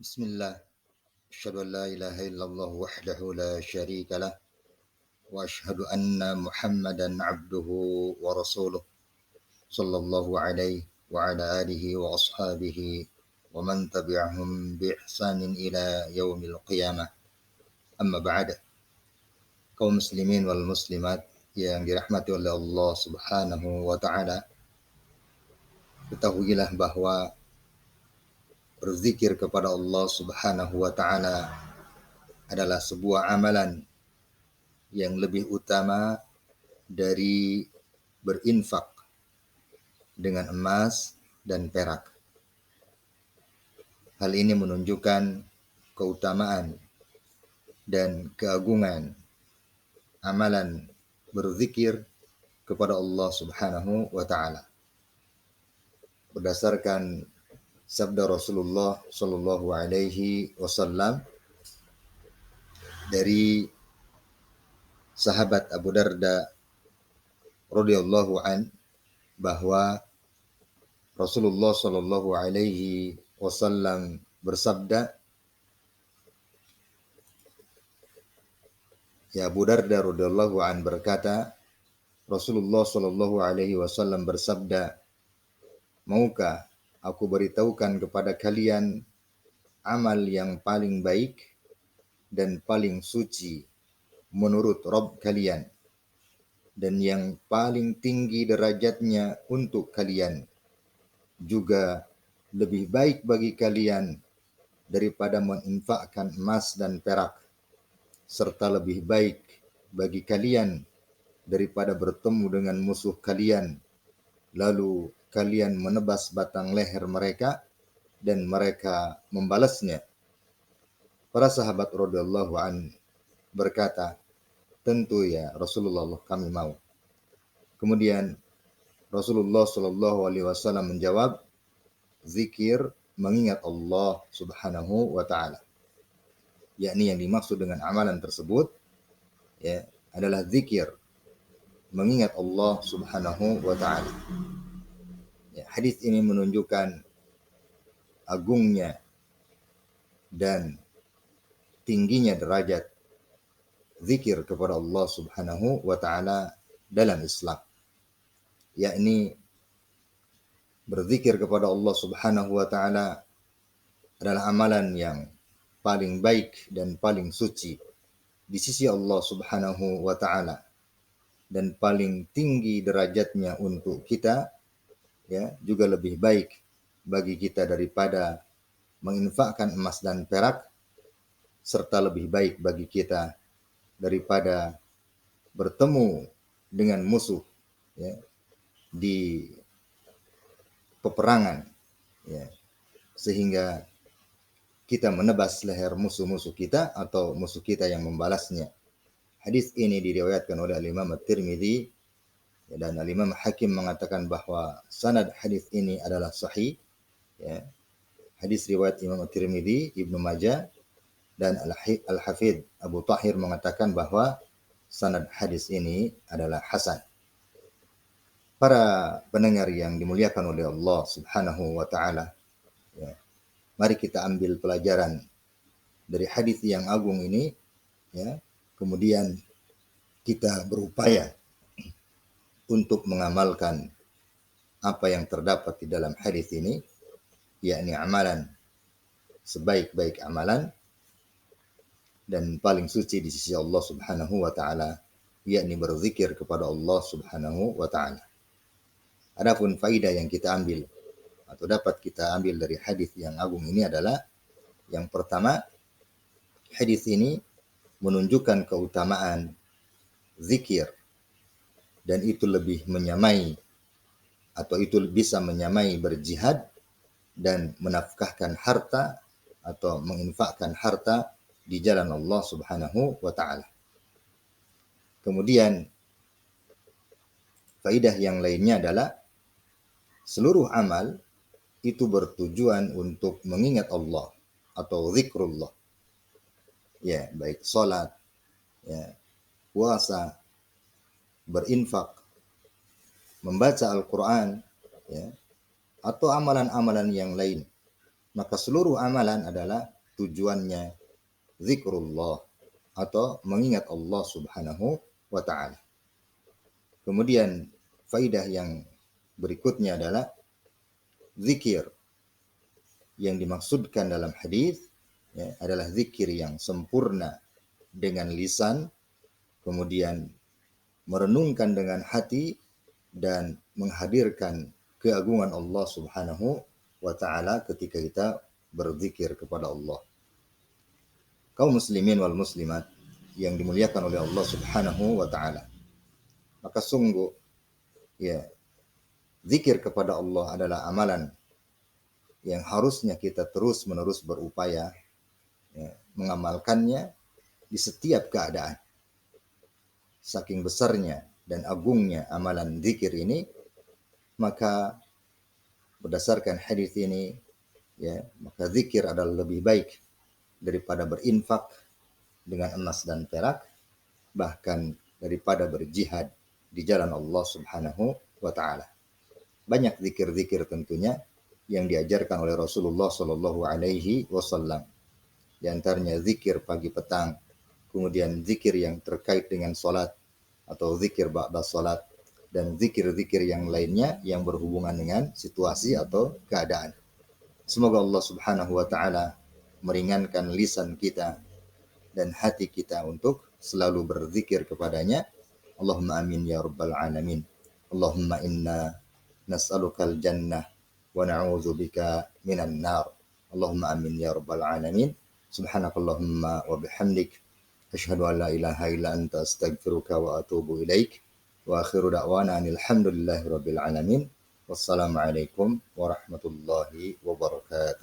Bismillah, asyhadu an la ilaha illallah wahdahu la syarika lah wa asyhadu anna Muhammadan abduhu wa rasuluh sallallahu alaihi wa ala alihi wa ashabihi wa man tabi'ahum bi ihsanin ila yaumil qiyamah. Amma ba'd. Kaum muslimin wal muslimat yang dirahmati oleh Allah Subhanahu wa taala, ketahuilah bahwa berzikir kepada Allah Subhanahu wa taala adalah sebuah amalan yang lebih utama dari berinfak dengan emas dan perak. Hal ini menunjukkan keutamaan dan keagungan amalan berzikir kepada Allah Subhanahu wa taala. Berdasarkan sabda Rasulullah sallallahu alaihi wasallam dari sahabat Abu Darda radhiyallahu an, bahwa Rasulullah sallallahu alaihi wasallam bersabda, ya Abu Darda radhiyallahu an berkata, Rasulullah sallallahu alaihi wasallam bersabda, maukah aku beritahukan kepada kalian amal yang paling baik dan paling suci menurut Rabb kalian, dan yang paling tinggi derajatnya untuk kalian, juga lebih baik bagi kalian daripada menginfakkan emas dan perak, serta lebih baik bagi kalian daripada bertemu dengan musuh kalian, lalu kalian menebas batang leher mereka dan mereka membalasnya. Para sahabat radhiyallahu an berkata, tentu ya Rasulullah, kami mau. Kemudian Rasulullah sallallahu alaihi wasallam menjawab, zikir mengingat Allah Subhanahu wa taala. Yakni yang dimaksud dengan amalan tersebut ya adalah zikir mengingat Allah Subhanahu wa taala. Ya, hadis ini menunjukkan agungnya dan tingginya derajat zikir kepada Allah Subhanahu wa taala dalam Islam. Yakni berzikir kepada Allah Subhanahu wa taala adalah amalan yang paling baik dan paling suci di sisi Allah Subhanahu wa taala, dan paling tinggi derajatnya untuk kita, ya, juga lebih baik bagi kita daripada menginfakkan emas dan perak, serta lebih baik bagi kita daripada bertemu dengan musuh ya, di peperangan ya, sehingga kita menebas leher musuh-musuh kita atau musuh kita yang membalasnya. Hadis ini diriwayatkan oleh Imam At-Tirmidzi dan Imam Hakim mengatakan bahwa sanad hadis ini adalah sahih ya. Hadis riwayat Imam At-Tirmidzi, Ibnu Majah, dan Al-Hafidz Abu Thahir mengatakan bahwa sanad hadis ini adalah hasan. Para pendengar yang dimuliakan oleh Allah Subhanahu wa taala, ya, mari kita ambil pelajaran dari hadis yang agung ini ya. Kemudian kita berupaya untuk mengamalkan apa yang terdapat di dalam hadis ini, yakni amalan sebaik-baik amalan dan paling suci di sisi Allah Subhanahu wa taala, yakni berzikir kepada Allah Subhanahu wa taala. Adapun faidah yang kita ambil atau dapat kita ambil dari hadis yang agung ini adalah, yang pertama, hadis ini menunjukkan keutamaan zikir, dan itu lebih menyamai atau itu bisa menyamai berjihad dan menafkahkan harta atau menginfakkan harta di jalan Allah Subhanahu wa taala. Kemudian faidah yang lainnya adalah seluruh amal itu bertujuan untuk mengingat Allah atau zikrullah. Ya, baik salat, ya, puasa, berinfak, membaca Al-Qur'an, ya, atau amalan-amalan yang lain maka seluruh amalan adalah tujuannya zikrullah atau mengingat Allah Subhanahu wa taala. Kemudian faidah yang berikutnya adalah zikir yang dimaksudkan dalam hadis adalah zikir yang sempurna dengan lisan, kemudian merenungkan dengan hati dan menghadirkan keagungan Allah Subhanahu wa taala ketika kita berzikir kepada Allah. Kaum muslimin wal muslimat yang dimuliakan oleh Allah Subhanahu wa taala. Maka sungguh zikir kepada Allah adalah amalan yang harusnya kita terus-menerus berupaya mengamalkannya di setiap keadaan. Saking besarnya dan agungnya amalan zikir ini, maka berdasarkan hadis ini, maka zikir adalah lebih baik daripada berinfak dengan emas dan perak, bahkan daripada berjihad di jalan Allah Subhanahu wa taala. Banyak zikir-zikir tentunya yang diajarkan oleh Rasulullah Shallallahu alaihi wasallam. Di antaranya zikir pagi petang, kemudian zikir yang terkait dengan salat atau zikir ba'da salat, dan zikir-zikir yang lainnya yang berhubungan dengan situasi atau keadaan. Semoga Allah Subhanahu wa taala meringankan lisan kita dan hati kita untuk selalu berzikir kepadanya. Allahumma amin ya rabbal alamin. Allahumma inna nas'alukal jannah wa na'udzubika minan nar. Allahumma amin ya rabbal alamin. Subhanakallahumma wa bihamdik asyhadu an la ilaha illa anta astaghfiruka wa atubu ilaik. Wa akhiru da'wana alhamdulillahi rabbil alamin. Wassalamualaikum warahmatullahi wabarakatuh.